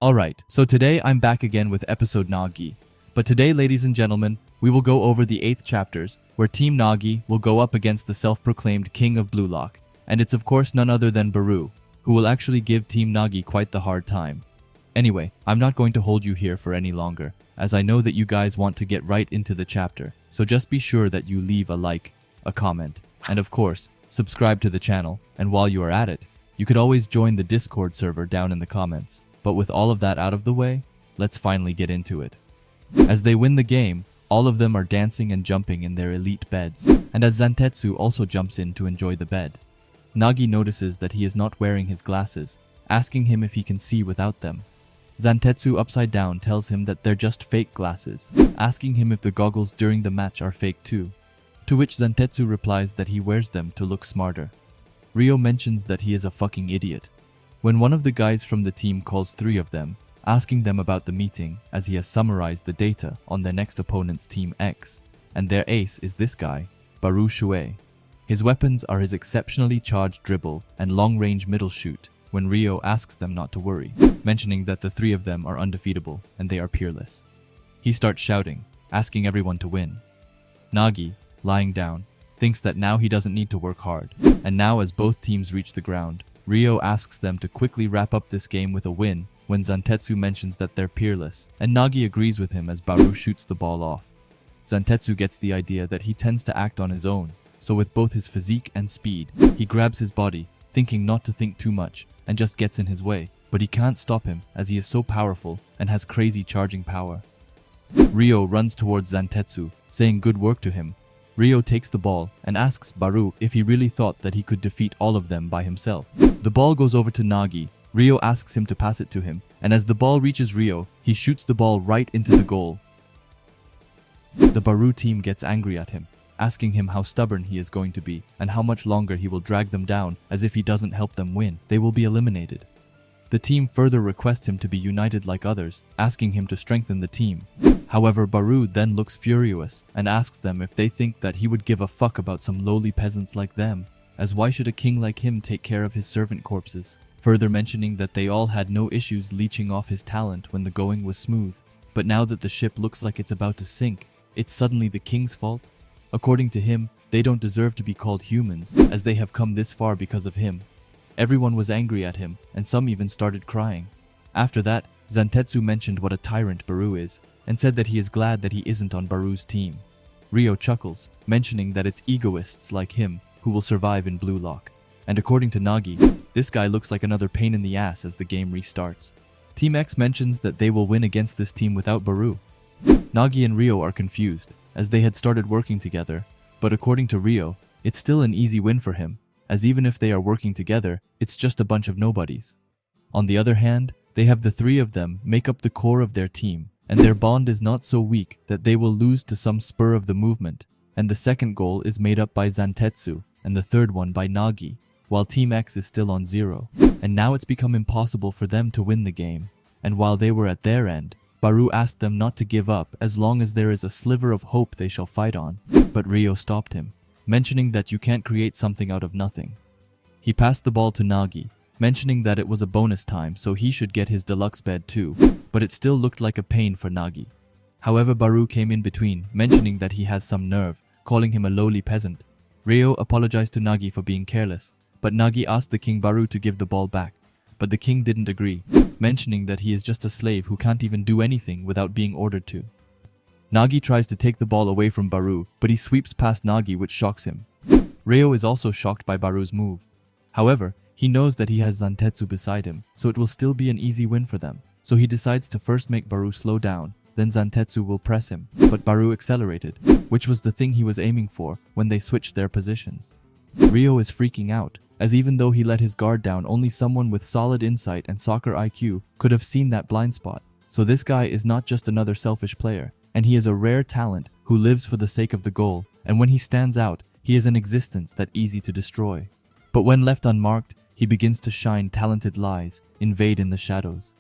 Alright, so today I'm back again with episode Nagi. But today, ladies and gentlemen, we will go over the 8th chapters, where Team Nagi will go up against the self-proclaimed King of Blue Lock. And it's of course none other than BAROU, who will actually give Team Nagi quite the hard time. Anyway, I'm not going to hold you here for any longer, as I know that you guys want to get right into the chapter, so just be sure that you leave a like, a comment, and of course, subscribe to the channel, and while you are at it, you could always join the Discord server down in the comments. But with all of that out of the way, let's finally get into it. As they win the game, all of them are dancing and jumping in their elite beds, and as Zantetsu also jumps in to enjoy the bed. Nagi notices that he is not wearing his glasses, asking him if he can see without them. Zantetsu upside down tells him that they're just fake glasses, asking him if the goggles during the match are fake too. To which Zantetsu replies that he wears them to look smarter. Ryo mentions that he is a fucking idiot. When one of the guys from the team calls 3 of them, asking them about the meeting as he has summarized the data on their next opponent's Team X, and their ace is this guy, BAROU Shuei. His weapons are his exceptionally charged dribble and long-range middle shoot, when Ryo asks them not to worry, mentioning that the 3 of them are undefeatable and they are peerless. He starts shouting, asking everyone to win. Nagi, lying down, thinks that now he doesn't need to work hard, and now as both teams reach the ground, Ryo asks them to quickly wrap up this game with a win when Zantetsu mentions that they're peerless, and Nagi agrees with him as BAROU shoots the ball off. Zantetsu gets the idea that he tends to act on his own, so with both his physique and speed, he grabs his body, thinking not to think too much, and just gets in his way, but he can't stop him as he is so powerful and has crazy charging power. Ryo runs towards Zantetsu, saying good work to him. Ryo takes the ball and asks BAROU if he really thought that he could defeat all of them by himself. The ball goes over to Nagi. Ryo asks him to pass it to him, and as the ball reaches Ryo, he shoots the ball right into the goal. The BAROU team gets angry at him, asking him how stubborn he is going to be and how much longer he will drag them down, as if he doesn't help them win, they will be eliminated. The team further requests him to be united like others, asking him to strengthen the team. However, BAROU then looks furious and asks them if they think that he would give a fuck about some lowly peasants like them, as why should a king like him take care of his servant corpses, further mentioning that they all had no issues leeching off his talent when the going was smooth. But now that the ship looks like it's about to sink, it's suddenly the king's fault? According to him, they don't deserve to be called humans, as they have come this far because of him. Everyone was angry at him, and some even started crying. After that, Zantetsu mentioned what a tyrant BAROU is, and said that he is glad that he isn't on BAROU's team. Ryo chuckles, mentioning that it's egoists like him who will survive in Blue Lock. And according to Nagi, this guy looks like another pain in the ass as the game restarts. Team X mentions that they will win against this team without BAROU. Nagi and Ryo are confused, as they had started working together, but according to Ryo, it's still an easy win for him, as even if they are working together, it's just a bunch of nobodies. On the other hand, they have the 3 of them make up the core of their team, and their bond is not so weak that they will lose to some spur of the movement, and the second goal is made up by Zantetsu, and the third one by Nagi, while Team X is still on 0, and now it's become impossible for them to win the game, and while they were at their end, BAROU asked them not to give up as long as there is a sliver of hope they shall fight on, but Ryo stopped him, mentioning that you can't create something out of nothing. He passed the ball to Nagi, mentioning that it was a bonus time so he should get his deluxe bed too, but it still looked like a pain for Nagi. However, BAROU came in between, mentioning that he has some nerve, calling him a lowly peasant. Ryo apologized to Nagi for being careless, but Nagi asked the king BAROU to give the ball back, but the king didn't agree, mentioning that he is just a slave who can't even do anything without being ordered to. Nagi tries to take the ball away from BAROU, but he sweeps past Nagi, which shocks him. Ryo is also shocked by BAROU's move. However, he knows that he has Zantetsu beside him, so it will still be an easy win for them. So he decides to first make BAROU slow down, then Zantetsu will press him, but BAROU accelerated, which was the thing he was aiming for when they switched their positions. Ryo is freaking out, as even though he let his guard down, only someone with solid insight and soccer IQ could have seen that blind spot. So this guy is not just another selfish player, and he is a rare talent who lives for the sake of the goal, and when he stands out, he is an existence that easy to destroy. But when left unmarked, he begins to shine talented lies, invade in the shadows.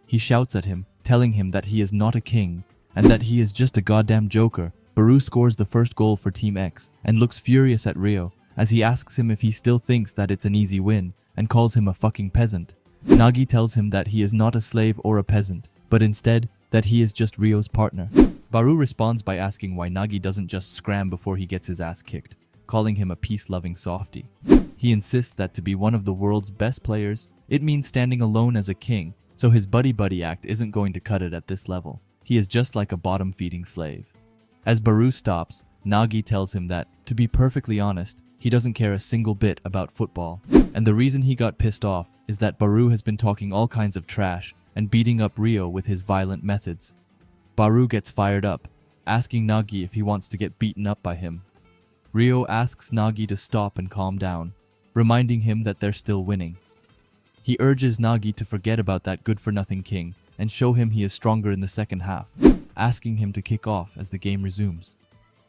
He shouts at him, telling him that he is not a king, and that he is just a goddamn joker. BAROU scores the first goal for Team X, and looks furious at Ryo, as he asks him if he still thinks that it's an easy win, and calls him a fucking peasant. Nagi tells him that he is not a slave or a peasant, but instead that he is just Ryo's partner. BAROU responds by asking why Nagi doesn't just scram before he gets his ass kicked, calling him a peace-loving softie. He insists that to be one of the world's best players, it means standing alone as a king, so his buddy-buddy act isn't going to cut it at this level. He is just like a bottom-feeding slave. As BAROU stops, Nagi tells him that, to be perfectly honest, he doesn't care a single bit about football, and the reason he got pissed off is that BAROU has been talking all kinds of trash and beating up Ryo with his violent methods. BAROU gets fired up, asking Nagi if he wants to get beaten up by him. Ryo asks Nagi to stop and calm down, reminding him that they're still winning. He urges Nagi to forget about that good-for-nothing king and show him he is stronger in the second half, asking him to kick off as the game resumes.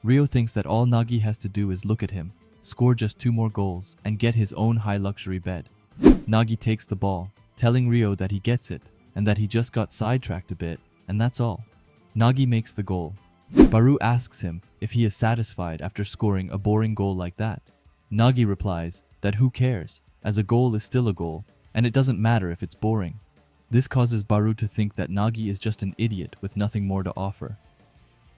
Ryo thinks that all Nagi has to do is look at him, score just 2 more goals, and get his own high-luxury bed. Nagi takes the ball, telling Ryo that he gets it, and that he just got sidetracked a bit, and that's all. Nagi makes the goal. BAROU asks him if he is satisfied after scoring a boring goal like that. Nagi replies that who cares, as a goal is still a goal, and it doesn't matter if it's boring. This causes BAROU to think that Nagi is just an idiot with nothing more to offer.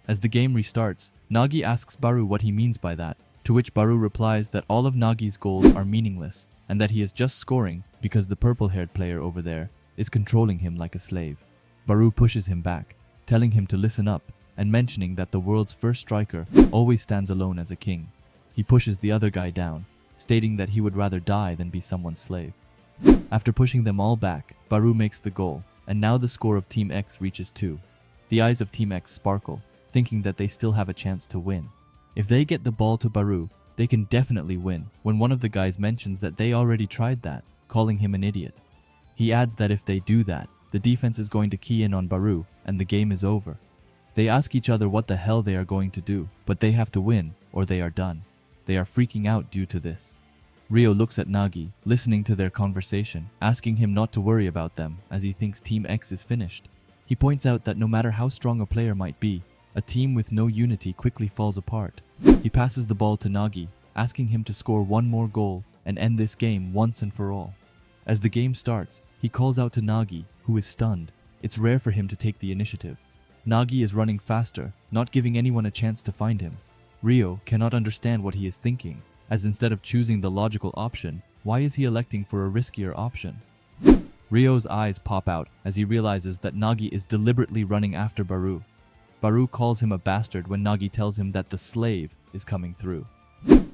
As the game restarts, Nagi asks BAROU what he means by that, to which BAROU replies that all of Nagi's goals are meaningless, and that he is just scoring because the purple-haired player over there is controlling him like a slave. BAROU pushes him back, telling him to listen up and mentioning that the world's first striker always stands alone as a king. He pushes the other guy down, stating that he would rather die than be someone's slave. After pushing them all back, BAROU makes the goal, and now the score of Team X reaches 2. The eyes of Team X sparkle, thinking that they still have a chance to win. If they get the ball to BAROU, they can definitely win, when one of the guys mentions that they already tried that, calling him an idiot. He adds that if they do that, the defense is going to key in on BAROU, and the game is over. They ask each other what the hell they are going to do, but they have to win, or they are done. They are freaking out due to this. Ryo looks at Nagi, listening to their conversation, asking him not to worry about them, as he thinks Team X is finished. He points out that no matter how strong a player might be, a team with no unity quickly falls apart. He passes the ball to Nagi, asking him to score 1 more goal and end this game once and for all. As the game starts, he calls out to Nagi, who is stunned. It's rare for him to take the initiative. Nagi is running faster, not giving anyone a chance to find him. Ryo cannot understand what he is thinking, as instead of choosing the logical option, why is he electing for a riskier option? Ryo's eyes pop out as he realizes that Nagi is deliberately running after BAROU. BAROU calls him a bastard when Nagi tells him that the slave is coming through.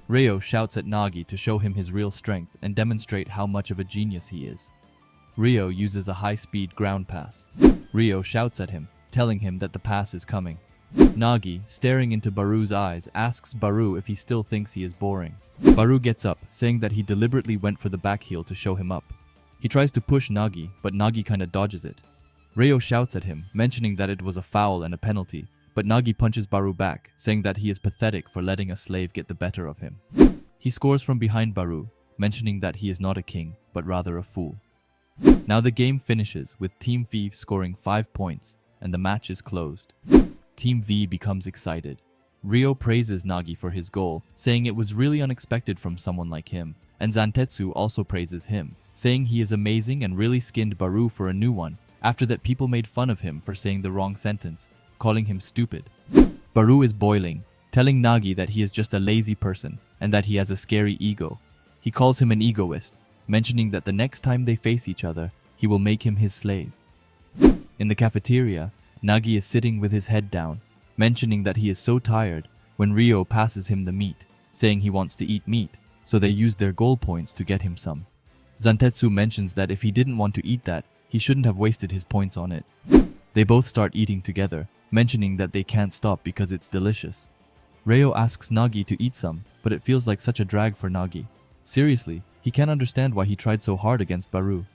Ryo shouts at Nagi to show him his real strength and demonstrate how much of a genius he is. Ryo uses a high-speed ground pass. Ryo shouts at him, telling him that the pass is coming. Nagi, staring into BAROU's eyes, asks BAROU if he still thinks he is boring. BAROU gets up, saying that he deliberately went for the back heel to show him up. He tries to push Nagi, but Nagi kinda dodges it. Ryo shouts at him, mentioning that it was a foul and a penalty, but Nagi punches BAROU back, saying that he is pathetic for letting a slave get the better of him. He scores from behind BAROU, mentioning that he is not a king, but rather a fool. Now the game finishes with Team V scoring 5 points, and the match is closed. Team V becomes excited. Ryo praises Nagi for his goal, saying it was really unexpected from someone like him, and Zantetsu also praises him, saying he is amazing and really skinned BAROU for a new one, after that people made fun of him for saying the wrong sentence, calling him stupid. BAROU is boiling, telling Nagi that he is just a lazy person and that he has a scary ego. He calls him an egoist, mentioning that the next time they face each other, he will make him his slave. In the cafeteria, Nagi is sitting with his head down, mentioning that he is so tired when Ryo passes him the meat, saying he wants to eat meat, so they use their goal points to get him some. Zantetsu mentions that if he didn't want to eat that, he shouldn't have wasted his points on it. They both start eating together, mentioning that they can't stop because it's delicious. Ryo asks Nagi to eat some, but it feels like such a drag for Nagi. Seriously, he can't understand why he tried so hard against BAROU.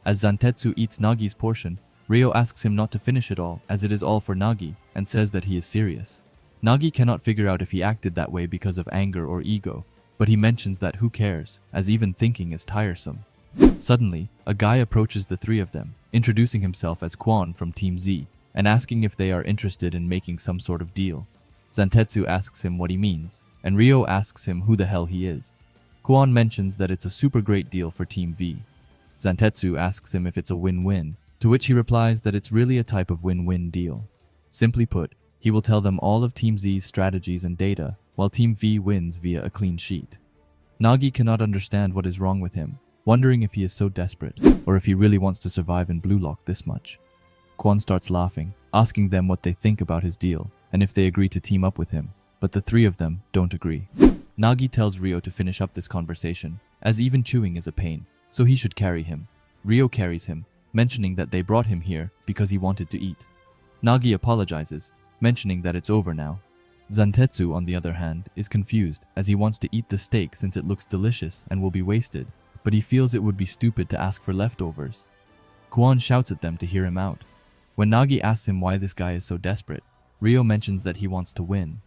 As Zantetsu eats Nagi's portion, Ryo asks him not to finish it all, as it is all for Nagi, and says that he is serious. Nagi cannot figure out if he acted that way because of anger or ego, but he mentions that who cares, as even thinking is tiresome. Suddenly, a guy approaches the 3 of them, introducing himself as Kwon from Team Z, and asking if they are interested in making some sort of deal. Zantetsu asks him what he means, and Ryo asks him who the hell he is. Kwon mentions that it's a super great deal for Team V. Zantetsu asks him if it's a win-win, to which he replies that it's really a type of win-win deal. Simply put, he will tell them all of Team Z's strategies and data, while Team V wins via a clean sheet. Nagi cannot understand what is wrong with him, wondering if he is so desperate, or if he really wants to survive in Blue Lock this much. Kwon starts laughing, asking them what they think about his deal, and if they agree to team up with him, but the three of them don't agree. Nagi tells Ryo to finish up this conversation, as even chewing is a pain, so he should carry him. Ryo carries him, mentioning that they brought him here because he wanted to eat. Nagi apologizes, mentioning that it's over now. Zantetsu, on the other hand, is confused as he wants to eat the steak since it looks delicious and will be wasted, but he feels it would be stupid to ask for leftovers. Kwon shouts at them to hear him out. When Nagi asks him why this guy is so desperate, Ryo mentions that he wants to win.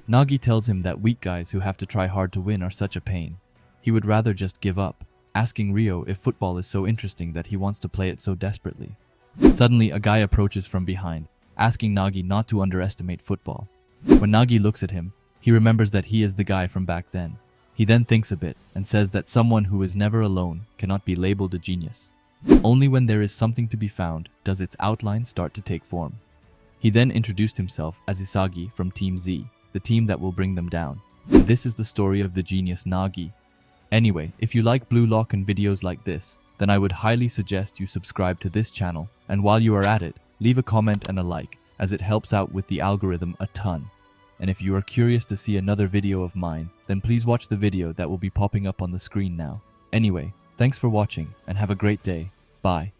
Nagi tells him that weak guys who have to try hard to win are such a pain. He would rather just give up, asking Ryo if football is so interesting that he wants to play it so desperately. Suddenly, a guy approaches from behind, asking Nagi not to underestimate football. When Nagi looks at him, he remembers that he is the guy from back then. He then thinks a bit and says that someone who is never alone cannot be labeled a genius. Only when there is something to be found does its outline start to take form. He then introduced himself as Isagi from Team Z, the team that will bring them down. And this is the story of the genius Nagi. Anyway, if you like Blue Lock and videos like this, then I would highly suggest you subscribe to this channel, and while you are at it, leave a comment and a like, as it helps out with the algorithm a ton. And if you are curious to see another video of mine, then please watch the video that will be popping up on the screen now. Anyway, thanks for watching and have a great day. Bye.